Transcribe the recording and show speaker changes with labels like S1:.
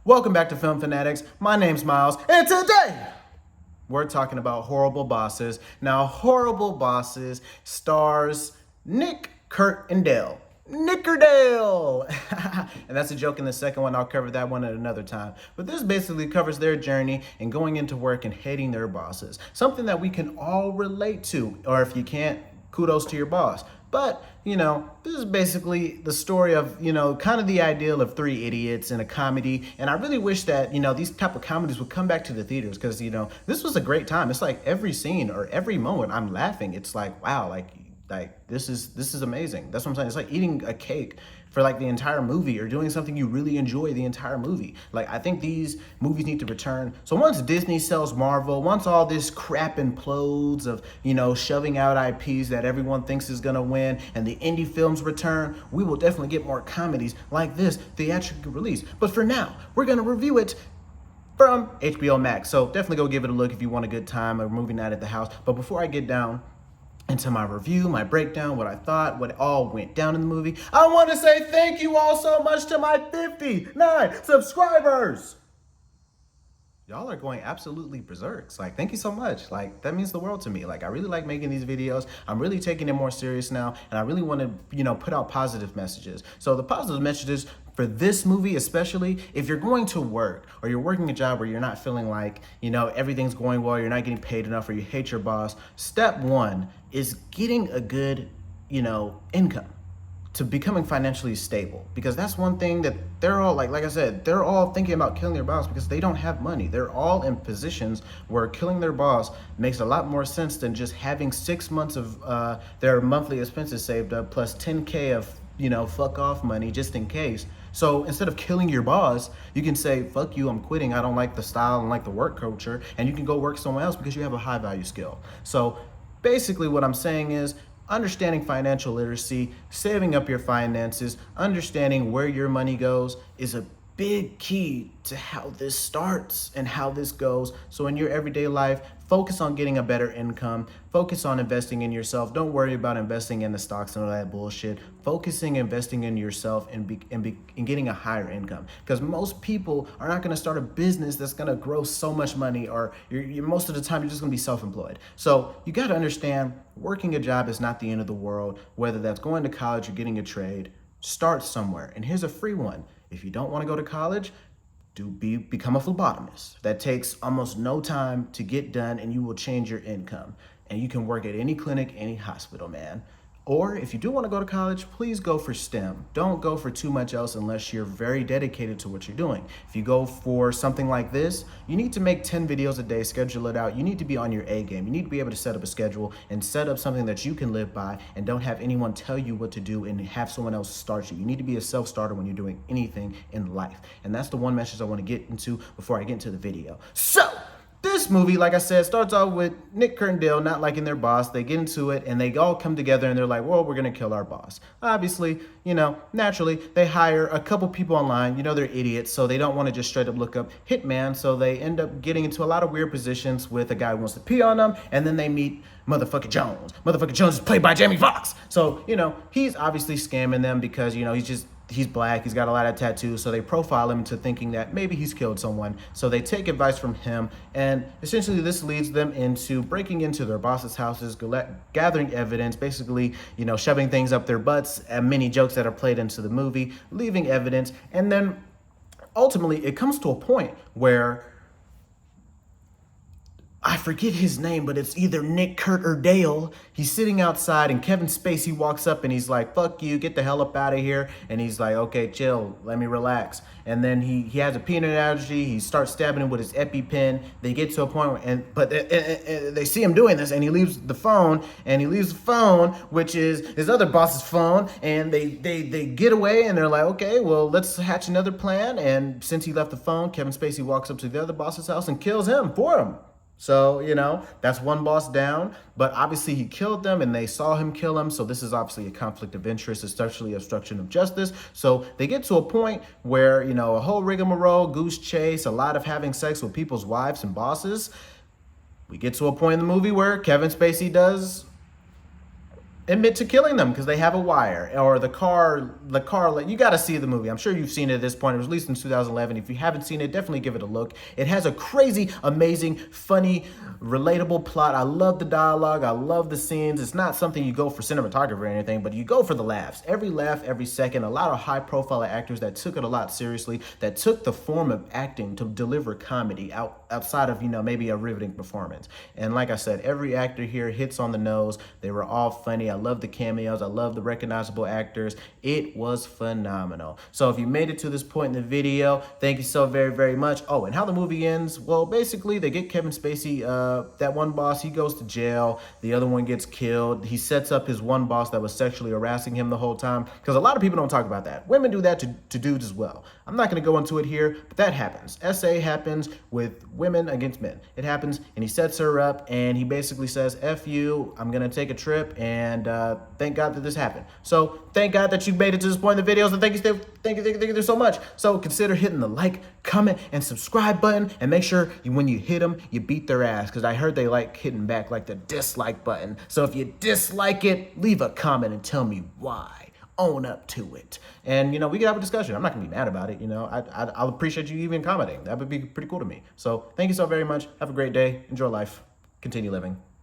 S1: Welcome back to Film Fanatics. My name's Miles, and today we're talking about Horrible Bosses. Now, Horrible Bosses stars Nick, Kurt, and Dale. Nickerdale! And that's a joke in the second one. I'll cover that one at another time. But this basically covers their journey and going into work and hating their bosses. Something that we can all relate to, or if you can't, kudos to your boss. But, this is basically the story of, kind of the ideal of three idiots in a comedy. And I really wish that, these type of comedies would come back to the theaters because, this was a great time. It's like every scene or every moment I'm laughing. It's like, wow, like this is amazing. That's what I'm saying. It's like eating a cake for like the entire movie or doing something you really enjoy the entire movie. Like, I think these movies need to return. So once Disney sells Marvel, once all this crap implodes of, shoving out IPs that everyone thinks is gonna win and the indie films return, we will definitely get more comedies like this theatrical release. But for now, we're gonna review it from HBO Max. So definitely go give it a look if you want a good time, a movie night at the house. But before I get down into my review, my breakdown, what I thought, what all went down in the movie, I want to say thank you all so much to my 59 subscribers. Y'all are going absolutely berserk. Like, thank you so much. Like, that means the world to me. Like, I really like making these videos. I'm really taking it more serious now, and I really want to, put out positive messages. So the positive messages for this movie, especially if you're going to work or you're working a job where you're not feeling like, everything's going well, you're not getting paid enough, or you hate your boss, step one is getting a good, income, to becoming financially stable. Because that's one thing that they're all, like I said, they're all thinking about killing their boss because they don't have money. They're all in positions where killing their boss makes a lot more sense than just having 6 months of their monthly expenses saved up plus 10K of, fuck off money just in case. So instead of killing your boss, you can say, fuck you, I'm quitting. I don't like the style and like the work culture. And you can go work somewhere else because you have a high value skill. So basically what I'm saying is, understanding financial literacy, saving up your finances, understanding where your money goes is a big key to how this starts and how this goes. So in your everyday life, focus on getting a better income, focus on investing in yourself. Don't worry about investing in the stocks and all that bullshit. Focusing, investing in yourself and getting a higher income. Because most people are not gonna start a business that's gonna grow so much money, or most of the time you're just gonna be self-employed. So you gotta understand, working a job is not the end of the world. Whether that's going to college or getting a trade, start somewhere. And here's a free one. If you don't wanna go to college, become a phlebotomist. That takes almost no time to get done, and you will change your income. And you can work at any clinic, any hospital, man. Or if you do want to go to college, please go for STEM. Don't go for too much else unless you're very dedicated to what you're doing. If you go for something like this, you need to make 10 videos a day, schedule it out. You need to be on your A game. You need to be able to set up a schedule and set up something that you can live by and don't have anyone tell you what to do and have someone else start you. You need to be a self-starter when you're doing anything in life. And that's the one message I want to get into before I get into the video. So, this movie, like I said, starts off with Nick, Kurt, and Dale not liking their boss. They get into it, and they all come together, and they're like, well, we're going to kill our boss. Obviously, naturally, they hire a couple people online. They're idiots, so they don't want to just straight up look up Hitman, so they end up getting into a lot of weird positions with a guy who wants to pee on them, and then they meet Motherfucker Jones. Motherfucker Jones is played by Jamie Foxx. So, he's obviously scamming them because, he's black, he's got a lot of tattoos, so they profile him into thinking that maybe he's killed someone. So they take advice from him, and essentially this leads them into breaking into their bosses' houses, gathering evidence, basically, shoving things up their butts, and many jokes that are played into the movie, leaving evidence, and then ultimately it comes to a point where I forget his name, but it's either Nick, Kurt, or Dale. He's sitting outside, and Kevin Spacey walks up, and he's like, fuck you, get the hell up out of here. And he's like, okay, chill, let me relax. And then he has a peanut allergy. He starts stabbing him with his EpiPen. They get to a point where, they see him doing this, and he leaves the phone, which is his other boss's phone, and they get away, and they're like, okay, well, let's hatch another plan. And since he left the phone, Kevin Spacey walks up to the other boss's house and kills him for him. So, that's one boss down, but obviously he killed them and they saw him kill him. So this is obviously a conflict of interest, especially obstruction of justice. So they get to a point where, a whole rigmarole, goose chase, a lot of having sex with people's wives and bosses. We get to a point in the movie where Kevin Spacey does admit to killing them because they have a wire, or the car, you got to see the movie. I'm sure you've seen it at this point. It was released in 2011. If you haven't seen it, definitely give it a look. It has a crazy, amazing, funny, relatable plot. I love the dialogue. I love the scenes. It's not something you go for cinematography or anything, but you go for the laughs. Every laugh, every second. A lot of high profile actors that took it a lot seriously, that took the form of acting to deliver comedy outside of, maybe a riveting performance. And like I said, every actor here hits on the nose. They were all funny. I love the cameos. I love the recognizable actors. It was phenomenal. So if you made it to this point in the video, thank you so very, very much. Oh, and how the movie ends? Well, basically, they get Kevin Spacey. That one boss, he goes to jail. The other one gets killed. He sets up his one boss that was sexually harassing him the whole time, because a lot of people don't talk about that. Women do that to dudes as well. I'm not going to go into it here, but that happens. SA happens with women against men. It happens, and he sets her up, and he basically says, F you, I'm going to take a trip, and thank God that this happened. So thank God that you made it to this point in the videos, and thank you so much. So consider hitting the like, comment, and subscribe button, and make sure when you hit them, you beat their ass, because I heard they like hitting back like the dislike button. So if you dislike it, leave a comment and tell me why. Own up to it. And, we can have a discussion. I'm not going to be mad about it. I'll appreciate you even commenting. That would be pretty cool to me. So thank you so very much. Have a great day. Enjoy life. Continue living.